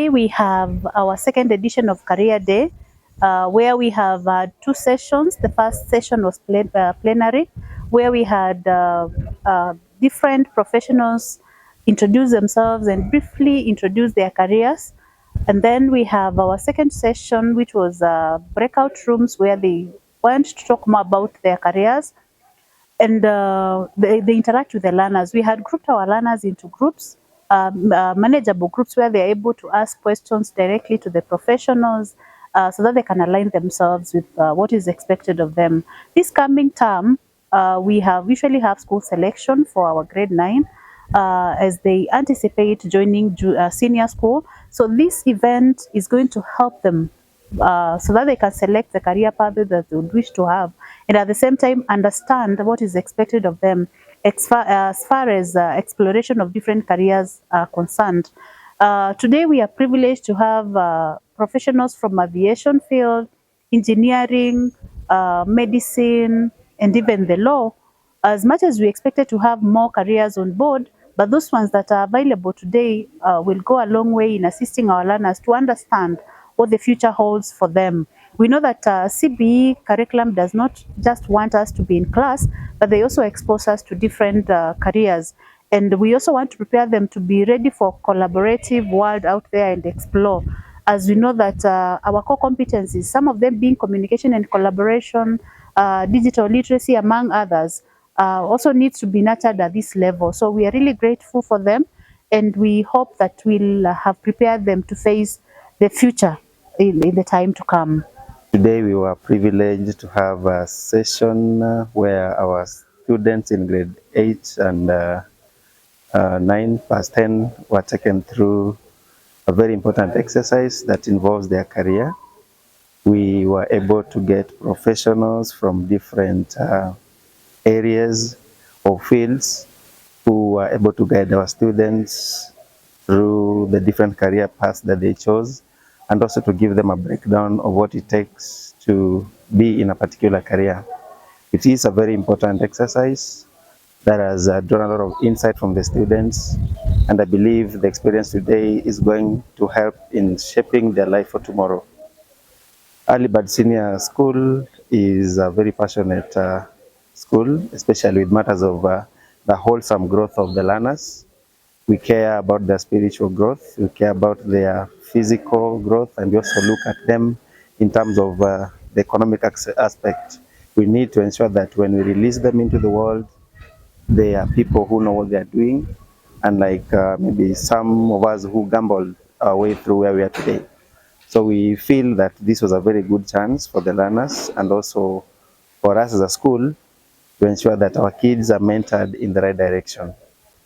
Today we have our second edition of Career Day, where we have two sessions. The first session was plenary, where we had different professionals introduce themselves and briefly introduce their careers. And then we have our second session, which was breakout rooms where they went to talk more about their careers, and they interact with the learners. We had grouped our learners into groups, manageable groups, where they're able to ask questions directly to the professionals, so that they can align themselves with what is expected of them. This coming term, we usually have school selection for our grade 9, as they anticipate joining senior school. So this event is going to help them so that they can select the career path that they would wish to have, and at the same time understand what is expected of them as far as exploration of different careers are concerned. Today we are privileged to have professionals from aviation field, engineering, medicine, and even the law. As much as we expected to have more careers on board, but those ones that are available today will go a long way in assisting our learners to understand what the future holds for them. We know that CBE curriculum does not just want us to be in class, but they also expose us to different careers. And we also want to prepare them to be ready for collaborative world out there and explore. As we know that our core competencies, some of them being communication and collaboration, digital literacy, among others, also needs to be nurtured at this level. So we are really grateful for them, and we hope that we'll have prepared them to face the future in the time to come. Today we were privileged to have a session where our students in grade 8 and 9 past 10 were taken through a very important exercise that involves their career. We were able to get professionals from different areas or fields who were able to guide our students through the different career paths that they chose, and also to give them a breakdown of what it takes to be in a particular career. It is a very important exercise that has drawn a lot of insight from the students, and I believe the experience today is going to help in shaping their life for tomorrow. Early Bird Senior School is a very passionate school, especially with matters of the wholesome growth of the learners. We care about their spiritual growth, we care about their physical growth, and we also look at them in terms of the economic aspect. We need to ensure that when we release them into the world, they are people who know what they are doing, unlike maybe some of us who gambled our way through where we are today. So we feel that this was a very good chance for the learners, and also for us as a school, to ensure that our kids are mentored in the right direction.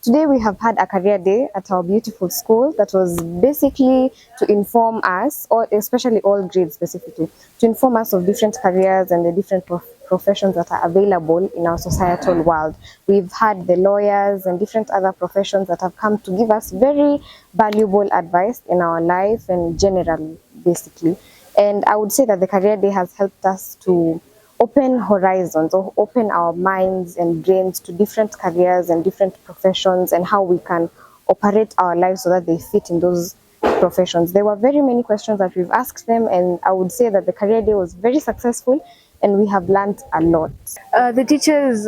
Today we have had a career day at our beautiful school that was basically to inform us, or especially all grades specifically, to inform us of different careers and the different professions that are available in our societal world. We've had the lawyers and different other professions that have come to give us very valuable advice in our life and generally, basically. And I would say that the career day has helped us to open horizons, or open our minds and brains to different careers and different professions, and how we can operate our lives so that they fit in those professions. There were very many questions that we've asked them, and I would say that the career day was very successful and we have learned a lot. The teachers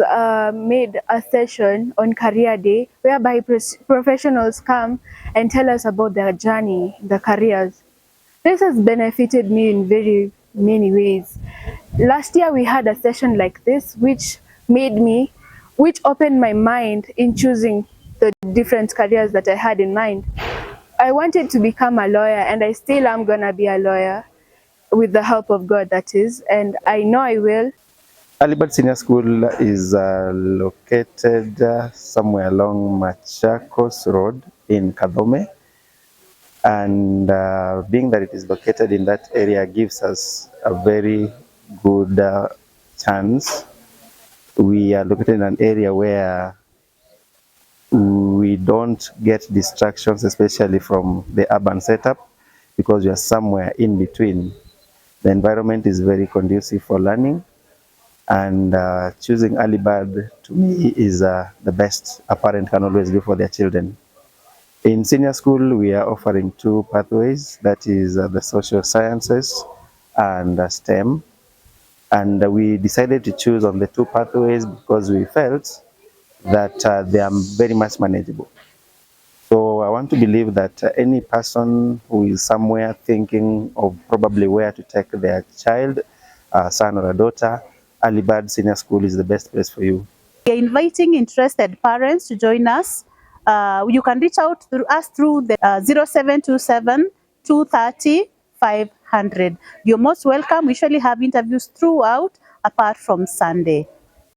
made a session on career day whereby professionals come and tell us about their journey, their careers. This has benefited me in very many ways. Last year we had a session like this which opened my mind in choosing the different careers that I had in mind. I wanted to become a lawyer, and I still am gonna be a lawyer with the help of God, that is, and I know I will. Early Bird Senior School is located somewhere along Machakos Road in Kadome. And being that it is located in that area gives us a very good chance. We are located in an area where we don't get distractions, especially from the urban setup, because we are somewhere in between. The environment is very conducive for learning, and choosing Early Bird to me is the best a parent can always do for their children. In senior school, we are offering two pathways, that is the social sciences and STEM. And we decided to choose on the two pathways because we felt that they are very much manageable. So I want to believe that any person who is somewhere thinking of probably where to take their child, son or a daughter, Early Bird Senior School is the best place for you. We are inviting interested parents to join us. You can reach out through us through the 0727 230 500. You're most welcome. We usually have interviews throughout apart from Sunday.